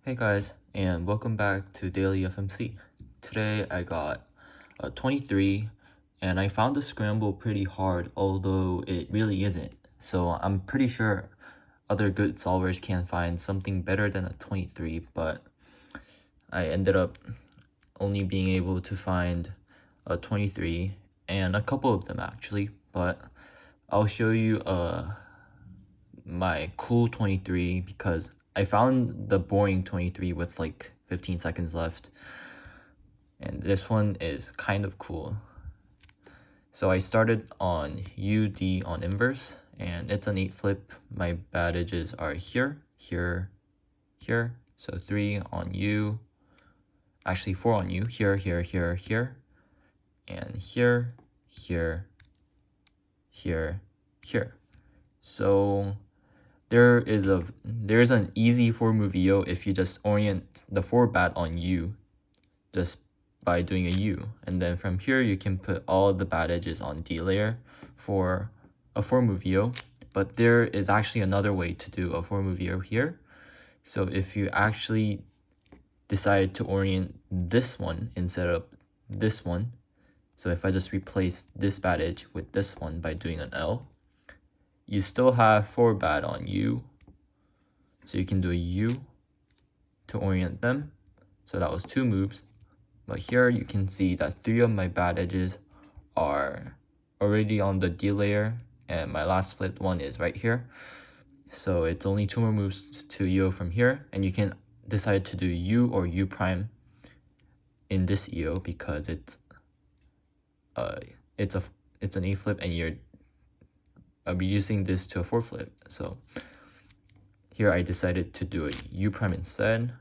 Hey guys, and welcome back to Daily FMC. Today I got a 23, and I found the scramble pretty hard, although it really isn't. So I'm pretty sure other good solvers can find something better than a 23, but I ended up only being able to find a 23, and a couple of them actually, but I'll show you my cool 23 because I found the boring 23 with like 15 seconds left, and this one is kind of cool. So I started on UD on inverse, and it's an 8 flip. My bad edges are here, here, here. So 3 on U, actually 4 on U, here, here, here, here, and here, here, here, here. So there's an easy 4 move EO if you just orient the 4 bat on U just by doing a U, and then from here you can put all the bat edges on D layer for a 4 move EO. But there is actually another way to do a 4 move EO here. So if you actually decide to orient this one instead of this one, so if I just replace this bat edge with this one by doing an L, you still have 4 bat on U, so you can do a U to orient them. So that was 2 moves, but here you can see that 3 of my bat edges are already on the D layer, and my last flipped one is right here. So it's only 2 more moves to EO from here, and you can decide to do U or U prime in this EO because it's an 8 flip and you're reducing this to a 4 flip. So here I decided to do a U prime instead,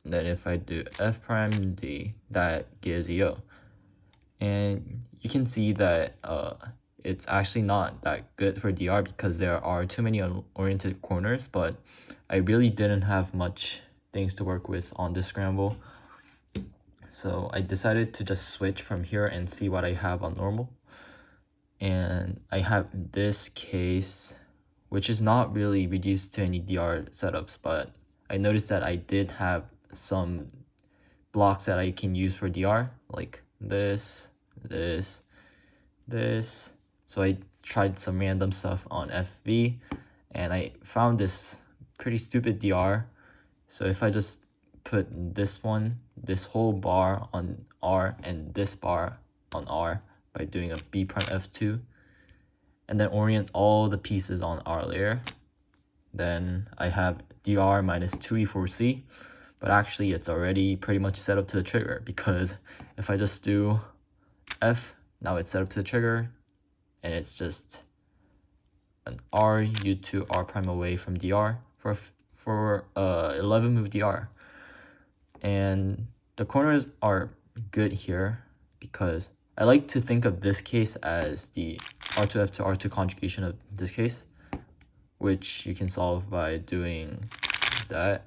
and then if I do F prime D, that gives EO. And you can see that it's actually not that good for DR because there are too many unoriented corners, but I really didn't have much things to work with on this scramble. So I decided to just switch from here and see what I have on normal. And I have this case, which is not really reduced to any DR setups, but I noticed that I did have some blocks that I can use for DR, like this. So I tried some random stuff on FV, and I found this pretty stupid DR. So if I just put this whole bar on R and this bar on R by doing a B prime F2, and then orient all the pieces on R layer, then I have DR minus 2E4C, but actually it's already pretty much set up to the trigger, because if I just do F, now it's set up to the trigger, and it's just an R U2 R prime away from DR for 11 move DR. And the corners are good here because I like to think of this case as the R2F to R2 conjugation of this case, which you can solve by doing that.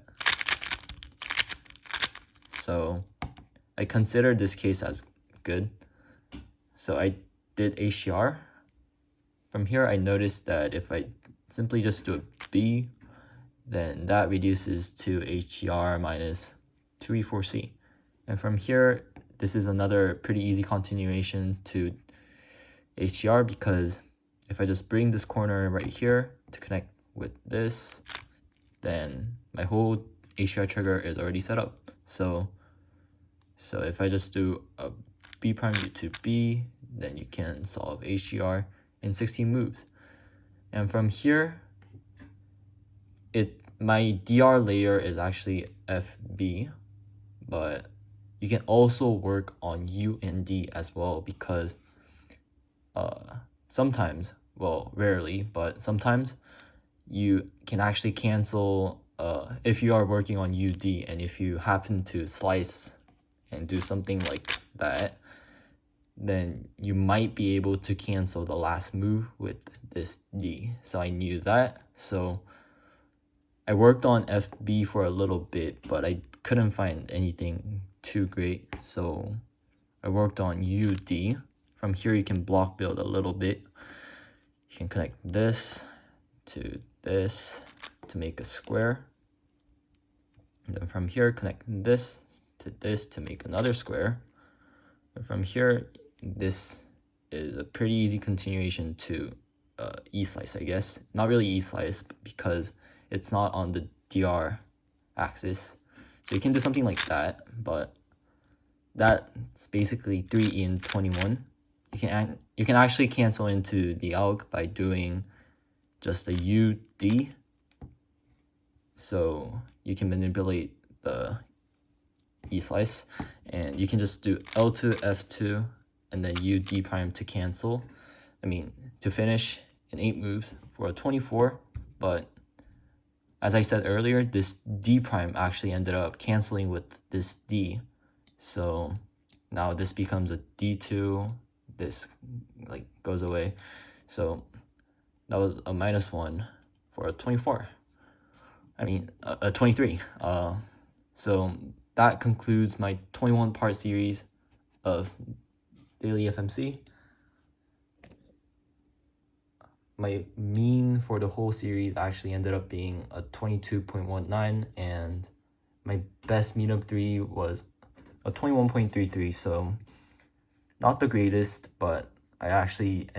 So I consider this case as good. So I did HCR. From here I noticed that if I simply just do a B, then that reduces to HCR minus 2E4C. And from here, this is another pretty easy continuation to HCR, because if I just bring this corner right here to connect with this, then my whole HCR trigger is already set up. So if I just do a B prime U2 B, then you can solve HCR in 16 moves. And from here, my DR layer is actually FB, but you can also work on U and D as well, because sometimes, well, rarely, but sometimes you can actually cancel if you are working on UD, and if you happen to slice and do something like that, then you might be able to cancel the last move with this D. So I knew that. So I worked on FB for a little bit, but I couldn't find anything too great. So I worked on UD. From here you can block build a little bit. You can connect this to make a square. And then from here connect this to make another square. And from here, this is a pretty easy continuation to E-slice, I guess. Not really E-slice because it's not on the DR axis. So you can do something like that, but that's basically 3 in 21. You can actually cancel into the alg by doing just a UD. So you can manipulate the E-slice, and you can just do L2, F2, and then UD prime to cancel. To finish in 8 moves for a 24, but as I said earlier, this D prime actually ended up canceling with this D. So now this becomes a D2, this like goes away. So that was a -1 for a 24. A 23. So that concludes my 21 part series of daily FMC. My mean for the whole series actually ended up being a 22.19, and my best mean of 3 was a 21.33, so not the greatest, but I actually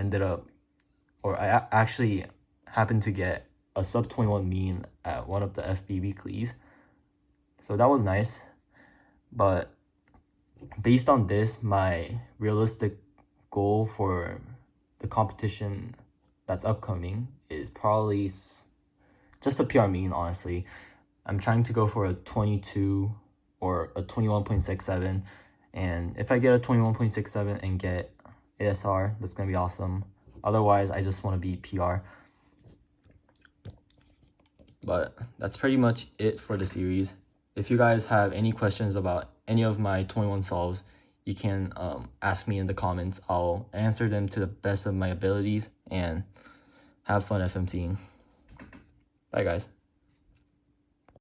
happened to get a sub 21 mean at one of the FB weeklies, so that was nice. But based on this, my realistic goal for the competition that's upcoming is probably just a PR mean, honestly. I'm trying to go for a 22 or a 21.67, and if I get a 21.67 and get ASR, that's gonna be awesome. Otherwise, I just want to be PR. But that's pretty much it for the series. If you guys have any questions about any of my 21 solves, you can ask me in the comments. I'll answer them to the best of my abilities, and have fun FMCing. Bye guys.